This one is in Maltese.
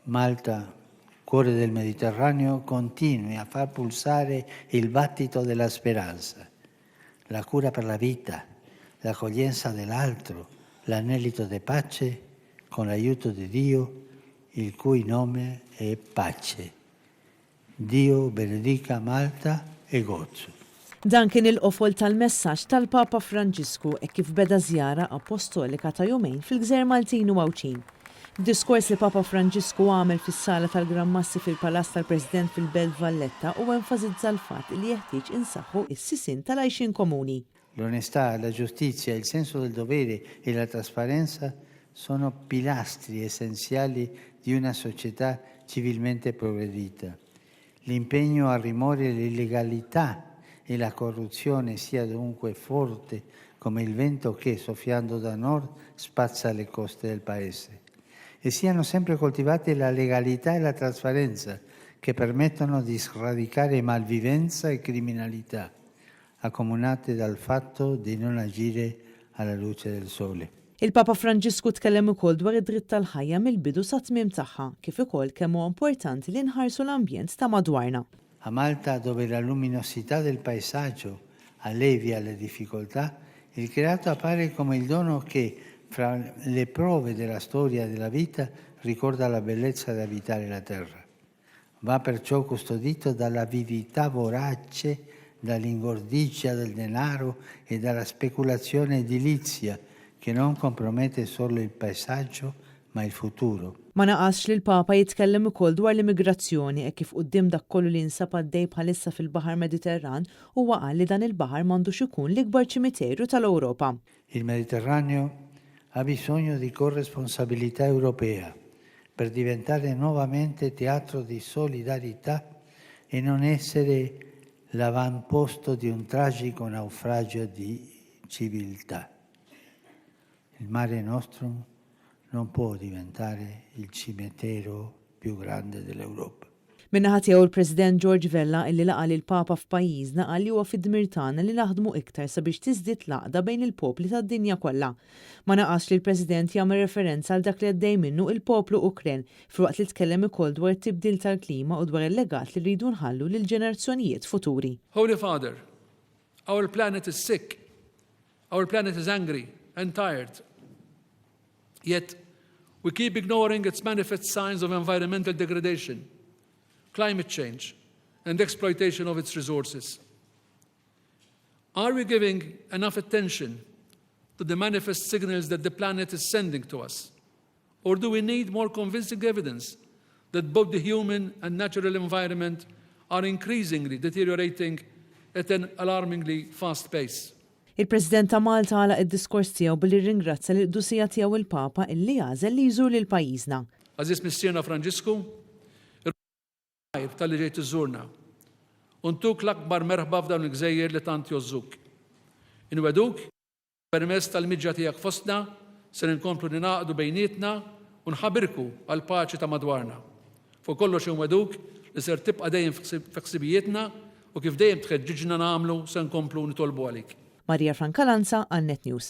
Malta, cuore del Mediterraneo, continui a far pulsare il battito della speranza, la cura per la vita, l'accoglienza dell'altro, l'anelito di pace con l'aiuto di Dio, il cui nome è pace. Dio benedica Malta e Gozzu. Dan kien il-qofol tal-messaġġ tal-Papa Franġisku e kif beda żjara apostolika ta' jumejn fil-Gżejjer Maltin u Għawċin. Diskors li Papa Franġisku għamel fis-sala tal-Gran Massi fil-Palazz tal-President fil-Belt Valletta u enfasizza l-fatt li jeħtieġ insaħħu is-sisin tal-għajxin komuni. L'onestà, la giustizia, il senso del dovere e la trasparenza sono pilastri essenziali di una società civilmente progredita. L'impegno a rimuovere l'illegalità e la corruzione sia dunque forte come il vento che, soffiando da nord, spazza le coste del paese. E siano sempre coltivate la legalità e la trasparenza che permettono di sradicare malvivenza e criminalità, accomunate dal fatto di non agire alla luce del sole. Il-Papa Franġisku tkellem ukoll dwar id-dritt tal-ħajja mill-bidu sa tmiem tagħha, kif ukoll kemm huwa importanti li nħarsu l-ambjent ta' madwarna. A Malta, dove la luminosità del paesaggio allevia le difficoltà, il creato appare come il dono che, fra le prove della storia e della vita, ricorda la bellezza di abitare la terra. Va perciò custodito dall'avidità vorace, dall'ingordigia del denaro e dalla speculazione edilizia che non compromette solo il paesaggio ma il futuro. Ma naqasx li l-Papa jitkellem ukoll dwar l-immigrazzjoni e kif quddiem dak kollu li nsab għaddej bħalissa fil-Baħar Mediterran u qal li dan il-baħar m'għandux ikun l-ikbar ċimiterju tal-Ewropa. Il Mediterraneo ha bisogno di corresponsabilità europea per diventare nuovamente teatro di solidarietà e non essere l'avamposto di un tragico naufragio di civiltà. Il Mare Nostrum non può diventare il cimitero più grande dell'Europa. Minnaħa tiegħu il-President George Vella illi laqa lil Papa f'pajjiżna qal li huwa fid-dmir tagħna li naħdmu iktar sabiex tiżdied l-għaqda bejn il-popli tad-dinja kollha. Ma naqax li l-President jagħmel referenza għal dak li għaddej minnu il-poplu Ukren filwaqt li tkellem ukoll dwar it-tibdil tal-klima u dwar il-legat li rridu nħallu lil ġenerazzjonijiet futuri. Holy Father, our planet is sick. Our planet is angry and tired. Yet, we keep ignoring its manifest signs of environmental degradation, climate change, and exploitation of its resources. Are we giving enough attention to the manifest signals that the planet is sending to us? Or do we need more convincing evidence that both the human and natural environment are increasingly deteriorating at an alarmingly fast pace? Il-President ta' Malta għala id-diskors tiegħu billi ringrazzja lil qdusija tiegħu il-Papa illi għażel li jżur lil pajjiżna. Aziz Missierna Franġisku, tal-li ġejt iżurna. Untuk l-akbar merħba f'dawn il-gżejjer li tant jożżuk. Inweduk, permezz tal-miġġa tiegħek fostna, se nkomplu ninaqdu bejnietna u nħabirku għal paċi ta' madwarna. Fuq kollox inweduk li ser tibqa' dejjem f'ħsibijietna u kif dejjem tħeġġiġna nagħmlu se nkomplu nitolbu għalik. Marija Frankalanza, għan Net News.